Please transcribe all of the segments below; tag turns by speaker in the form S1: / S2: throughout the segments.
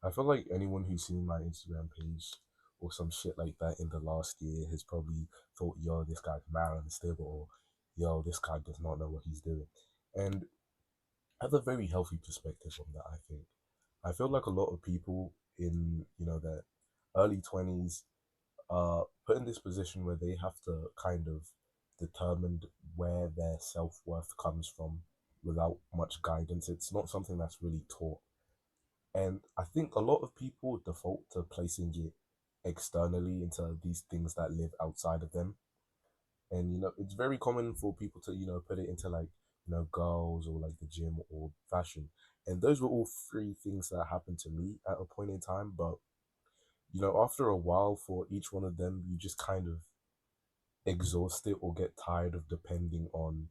S1: I feel like anyone who's seen my Instagram page or some shit like that in the last year has probably thought, yo, this guy's mad unstable, or yo, this guy does not know what he's doing. And I have a very healthy perspective on that, I think. I feel like a lot of people in, their early 20s are put in this position where they have to kind of determine where their self worth comes from without much guidance. It's not something that's really taught. And I think a lot of people default to placing it externally into these things that live outside of them. And it's very common for people to, put it into like, girls or like the gym or fashion. And those were all three things that happened to me at a point in time. But, after a while for each one of them, you just kind of exhausted or get tired of depending on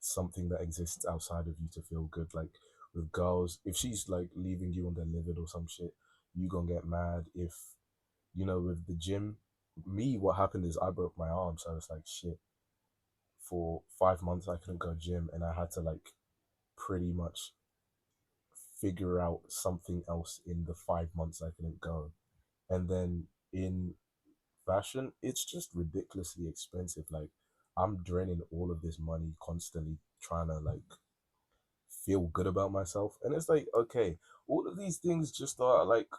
S1: something that exists outside of you to feel good. Like with girls, if she's like leaving you on the livid or some shit, you gonna get mad. If with the gym, me, what happened is I broke my arm, so it's like shit. For 5 months, I couldn't go gym, and I had to like pretty much figure out something else in the 5 months I couldn't go. And then in fashion, it's just ridiculously expensive. Like I'm draining all of this money constantly trying to like feel good about myself. And it's like, okay, all of these things just are like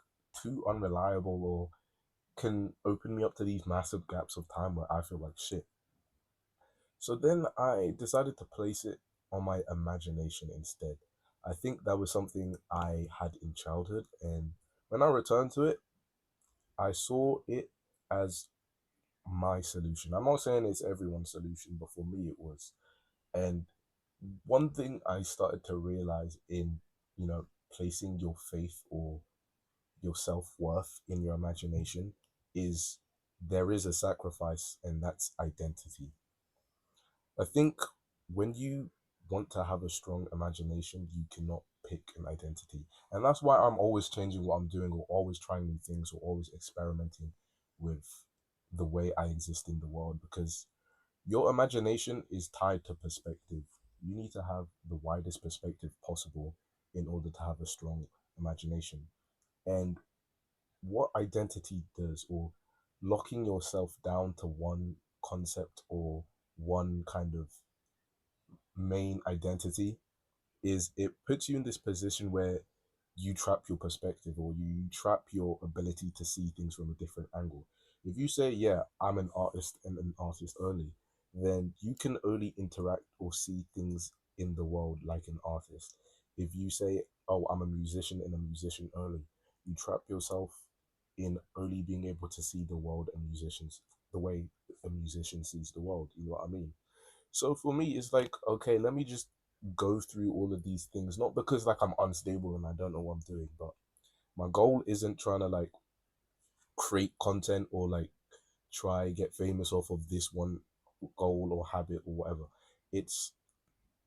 S1: too unreliable or can open me up to these massive gaps of time where I feel like shit. So then I decided to place it on my imagination instead. I think that was something I had in childhood, and when I returned to it, I saw it as my solution. I'm not saying it's everyone's solution, but for me it was. And one thing I started to realize in, placing your faith or your self worth in your imagination is there is a sacrifice, and that's identity. I think when you want to have a strong imagination, you cannot pick an identity. And that's why I'm always changing what I'm doing or always trying new things or always experimenting with the way I exist in the world because your imagination is tied to perspective. You need to have the widest perspective possible in order to have a strong imagination. And what identity does, or locking yourself down to one concept or one kind of main identity, is it puts you in this position where you trap your perspective or you trap your ability to see things from a different angle. If you say, yeah, I'm an artist and an artist only, then you can only interact or see things in the world like an artist. If you say, oh, I'm a musician and a musician only, you trap yourself in only being able to see the world and musicians the way a musician sees the world. You know what I mean? So for me, it's like, okay, let me just go through all of these things, not because like I'm unstable and I don't know what I'm doing, but my goal isn't trying to like create content or like try get famous off of this one goal or habit or whatever. It's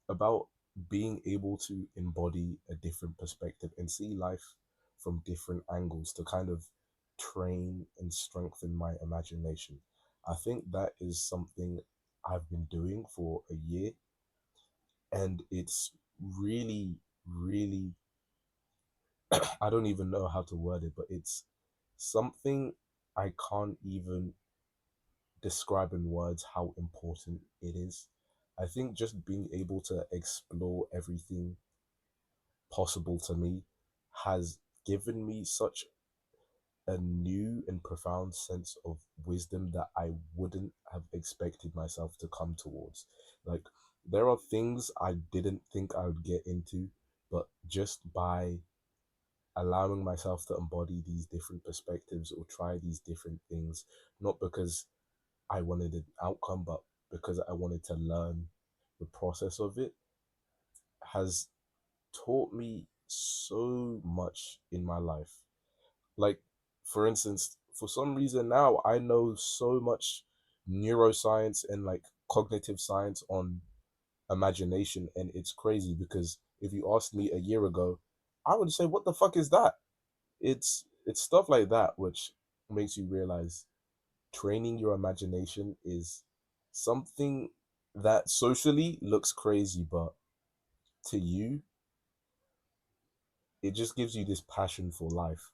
S1: about being able to embody a different perspective and see life from different angles to kind of train and strengthen my imagination. I think that is something I've been doing for a year, and it's really, really, I don't even know how to word it, but it's something I can't even describe in words how important it is. I think just being able to explore everything possible to me has given me such a new and profound sense of wisdom that I wouldn't have expected myself to come towards. Like, there are things I didn't think I would get into, but just by allowing myself to embody these different perspectives or try these different things, not because I wanted an outcome, but because I wanted to learn the process of it, has taught me so much in my life. Like, for instance, for some reason now I know so much neuroscience and like cognitive science on imagination, and it's crazy because if you asked me a year ago, I would say, "What the fuck is that?" It's stuff like that which makes you realize training your imagination is something that socially looks crazy, but to you, it just gives you this passion for life.